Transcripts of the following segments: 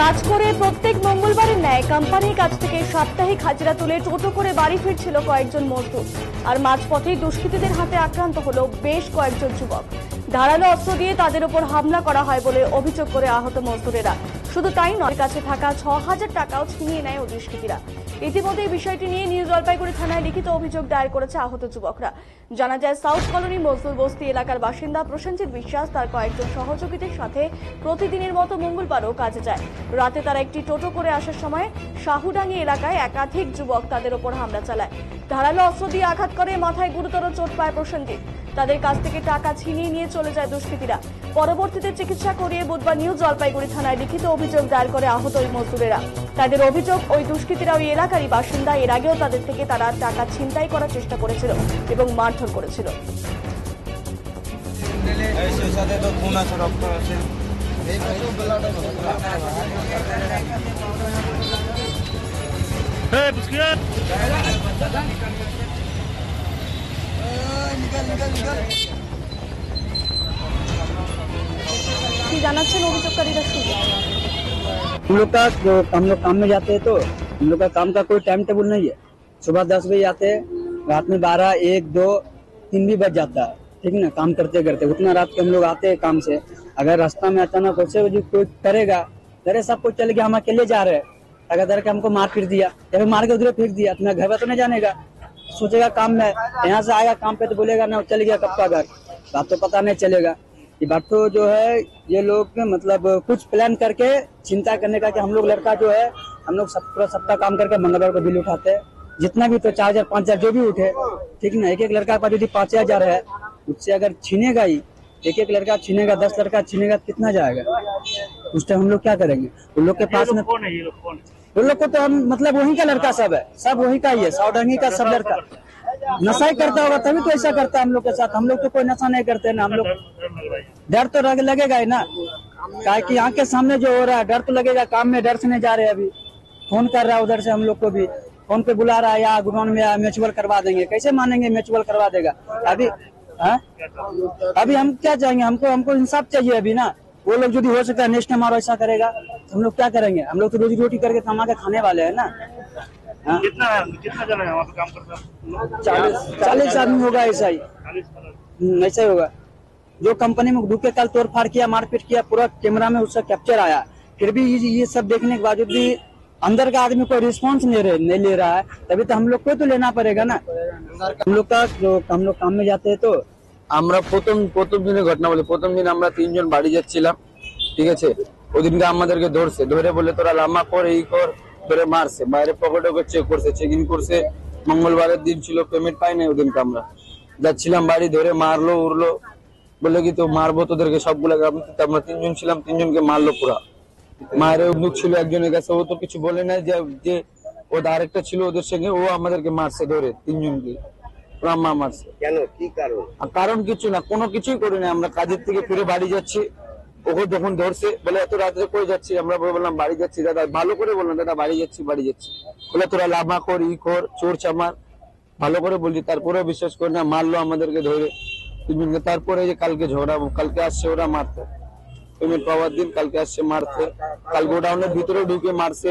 কাজ করে প্রত্যেক মঙ্গলবারের ন্যায় কোম্পানির কাছ থেকে সাপ্তাহিক হাজিরা তুলে টোটো করে বাড়ি ফিরছিল কয়েকজন মজদুর। আর মাঝপথেই দুষ্কৃতীদের হাতে আক্রান্ত হলো বেশ কয়েকজন যুবক। ধারালো অস্ত্র দিয়ে তাদের উপর হামলা করা হয় বলে অভিযোগ করে আহত মজদুরেরা। শুধু তাই নয়, কাছে থাকা ৬,০০০ টাকাও ছিনিয়ে নেয় ওই দুষ্কৃতীরা। ইতিমধ্যে এই বিষয়টি নিয়ে নিউ জলপাইগুড়ি থানায় লিখিত অভিযোগ দায়ের করেছে আহত যুবকরা। জানা যায়, সাউথ কলোনি মজদুর বস্তি এলাকার বাসিন্দা প্রসেনজিৎ বিশ্বাস তার কয়েকজন সহযোগীদের সাথে প্রতিদিনের মতো মঙ্গলবারও কাজে যায়। রাতে তারা একটি টোটো করে আসার সময় শাহুডাঙ্গি এলাকায় একাধিক যুবক তাদের ওপর হামলা চালায়। ধারালো অস্ত্র দিয়ে আঘাত করে মাথায় গুরুতর চোট পায় প্রসেনজিৎ। তাদের কাছ থেকে টাকা ছিনিয়ে নিয়ে চলে যায় দুষ্কৃতীরা। পরবর্তীতে চিকিৎসা করিয়ে বুধবার নিউ জলপাইগুড়ি থানায় লিখিত অভিযোগ দায়ের করে আহত ওই মজদুরেরা। তাদের অভিযোগ, ওই দুষ্কৃতীরা ওই এলাকারই বাসিন্দা। এর আগেও তাদের থেকে তারা টাকা ছিনতাই করার চেষ্টা করেছিল এবং মারধর করেছিল। কি জানাচ্ছেন অভিযোগকারীরা? हम लोग काम में जाते हैं तो हम लोग का काम का कोई टाइम टेबल नहीं है। सुबह 10 बजे आते हैं, रात में 12, 1, 2, 3 भी बज जाता है। ठीक ना, काम करते करते उतना रात के हम लोग आते हैं काम से। अगर रास्ता में अचानक वैसे कोई करेगा, अरे सब कुछ चले गया, हम अकेले जा रहे हैं, अगर के हमको मार फिर दिया या फिर मार के उधर फेंक दिया, तुम्हें घर तो नहीं जानेगा, सोचेगा काम में यहाँ से आएगा काम पे तो बोलेगा ना चल गया कब का घर, बात तो पता नहीं चलेगा। ये बात तो जो है ये लोग मतलब कुछ प्लान करके चिंता करने का कि हम लोग लड़का जो है हम लोग पूरा सप्ताह काम करके मंगलवार को बिल उठाते हैं, जितना भी तो 4,000 5,000 जो भी उठे, ठीक ना। एक लड़का के पास यदि 5,000 है, उससे अगर छीनेगा ही, एक लड़का छीनेगा, 10 लड़का छीनेगा, कितना जाएगा? उस टाइम हम लोग क्या करेंगे? उन लोग के पास में उन लोग को तो हम मतलब वहीं का लड़का सब है, सब वहीं का ही है, साउडंगी का सब लड़का नशा ही करता होगा तभी तो ऐसा करता है हम लोग के साथ। हम लोग तो कोई नशा नहीं करते ना। हम लोग डर तो लगेगा ही ना, क्या कि आंख के सामने जो हो रहा है डर तो लगेगा। काम में डर से नहीं जा रहे, अभी फोन कर रहा है उधर से, हम लोग को भी फोन पे बुला रहा है, या ग्राउंड में म्यूचुअल करवा देंगे। कैसे मानेंगे? म्यूचुअल करवा देगा अभी हम क्या चाहेंगे? हमको इंसाफ चाहिए अभी ना। वो लोग जो हो सकता है नेक्स्ट टाइम और ऐसा करेगा, हम लोग क्या करेंगे? हम लोग तो रोजी रोटी करके कमा के खाने वाले है ना। कितना जन है वहाँ पे काम करता है? 40 आदमी होगा, ऐसा ही ऐसा ही होगा। जो कंपनी में ढूक के कल तोड़ फाड़ किया, मारपीट किया, पूरा कैमरा में उसका कैप्चर आया। फिर भी ये सब देखने के बावजूद भी अंदर का आदमी कोई रिस्पॉन्स नहीं ले रहा है, तभी तो हम लोग को तो लेना पड़ेगा ना। हम लोग काम में जाते हैं तो আমরা প্রথম দিনের ঘটনা বলি। প্রথম দিন আমরা 3 জন বাড়ি যাচ্ছিলাম, ঠিক আছে। ওদিনকে আমাদেরকে ধরে বলে তোরা লাম্বা কর, এই কর, ধরে মারছে, বাইরে পকেটে চেক করছে, চেকিং করছে। মঙ্গলবারের দিন ছিল, পেমেন্ট পাই নাই। ওদিনকে আমরা যাচ্ছিলাম বাড়ি, ধরে মারলো উড়লো, বলে কি তো মারবো তোদেরকে সবগুলোকে। আমরা 3 জন ছিলাম, 3 জনকে মারলো পুরা। মায়ের বন্দুক ছিল একজনের কাছে, ও তো কিছু বলে নাই যে ও আরেকটা ছিল ওদের সঙ্গে, ও আমাদেরকে মারছে ধরে 3 জনকে রাম্মা মারছে। কেন, কি কারণ? কারণ কিছু না, কোনো কিছুই করি না। আমরা কাজের থেকে ফিরে বাড়ি যাচ্ছি, ওকে যখন ধরছে বলে এত রাত্রে কই যাচ্ছি, আমরা বললাম বাড়ি যাচ্ছি। দাদা ভালো করে বললাম, দাদা বাড়ি যাচ্ছি বলে তোরা লাভা কর, ই কর, চোর চামার, ভালো করে বলছি। তারপরেও বিশ্বাস করে না, মারলো আমাদেরকে ধরে 3 জনকে। তারপরে যে কালকে ঝগড়া, কালকে আসছে ওরা মারতে, পেমেন্ট পাওয়ার দিন কালকে আসছে মারতে। কাল গোডাউনের ভিতরে ঢুকে মারছে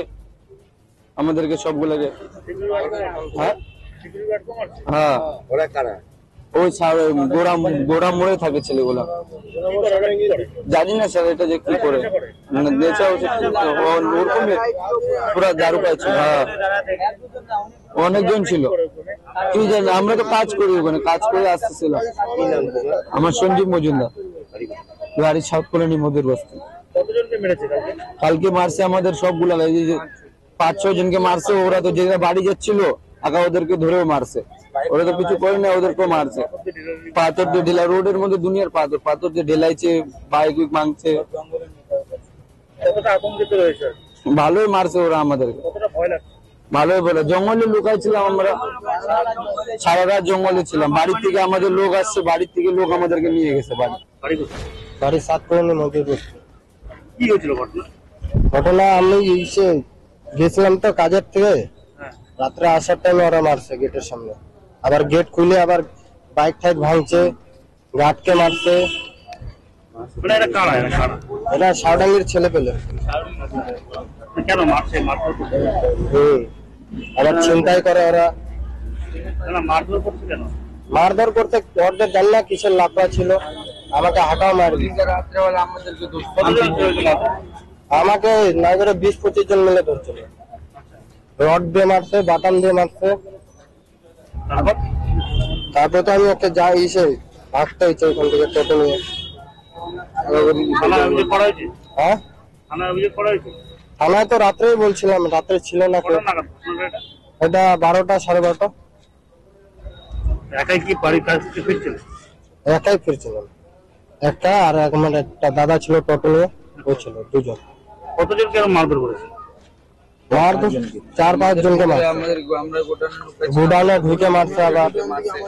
আমাদেরকে সবগুলোকে। হ্যাঁ, ওরা কারা? ওই গোড়া মোড়ে থাকে ছেলেগুলা। জানি না স্যার এটা যে কি করে, পুরা দারু পাইছে। হ্যাঁ, অনেকজন ছিল, কি জানি। আমরা তো কাজ করি, ওখানে কাজ করে আসতেছিলাম। আমার সঞ্জীব মজুমদার, গাড়ি সাউথ কলোনি মধুর বস্তি। কালকে মারছে আমাদের সবগুলা, 5-6 জনকে মারছে। ওরা তো যেটা বাড়ি যাচ্ছিল আগে ওদেরকে ধরেও মারছে। ওরা তো কিছু করে না, ওদেরকেও মারছে। পাথর দিয়ে ঢেলা, রোডের মধ্যে দুনিয়ার পাথর দিয়ে ঢেলাইছে, বাইক ভাঙছে। ভালোই মারছে ওরা আমাদেরকে, ভালোই বলে। জঙ্গলে লুকাইছিলাম আমরা, সারা রাত জঙ্গলে ছিলাম। বাড়ির থেকে আমাদের লোক আসছে, বাড়ির থেকে লোক আমাদেরকে নিয়ে গেছে বাড়ি 7 কলোনি মধ্যে। কি হয়েছিল ঘটনা? আমি গেছিলাম তো কাজের থেকে, রাত্রে আসার টাইমে ওরা মারছে গেটের সামনে। আবার গেট খুলে আবার বাইক ঠাইক ভাঙছে, গাটকে মারছে, মানে এটা কারা এটা সাউডাঙ্গির ছেলে পেলে কেন মারছে মারধর করছে আবার ছিনতাই করে ওরা। না মারধর করছে কেন? মারধর করতে ওদের জানি না কিসের লাফা ছিল, আমাকে হাঁটাও মারবি। রাত্রেবেলা আমাদেরকে ধরছে। কতজন ছিল এগুলো? আমাকে না করে 20-25 জন মিলে ধরছিল। রড দিয়ে মারছে, বাটাম দিয়ে মারছে। তারপর তারপর তো আমি একটা যাই এসে ভাগতে হয়েছে ওখান থেকে টোটো নিয়ে। থানায় অভিযোগ করা হয়েছে? হ্যাঁ, থানায় অভিযোগ করা হয়েছে? থানায় তো রাত্রেই বলছিলাম, রাত্রে ছিল না কেউ। কটা নাগাদ ঘটনাটা এটা? এটা 12টা 12:30। একাই কি বাড়ির কাছ থেকে ফিরছিল? একাই ফিরছিলাম, একটা আর আমার একটা দাদা ছিল টোটো নিয়ে, ও ছিল দুজন। কতজন কেন মারধর করেছে? মার তো 4-5 জনকে মারছে, আমাদের আমরা গুডাউনে ঢুকে মারছে আবার। মারছে।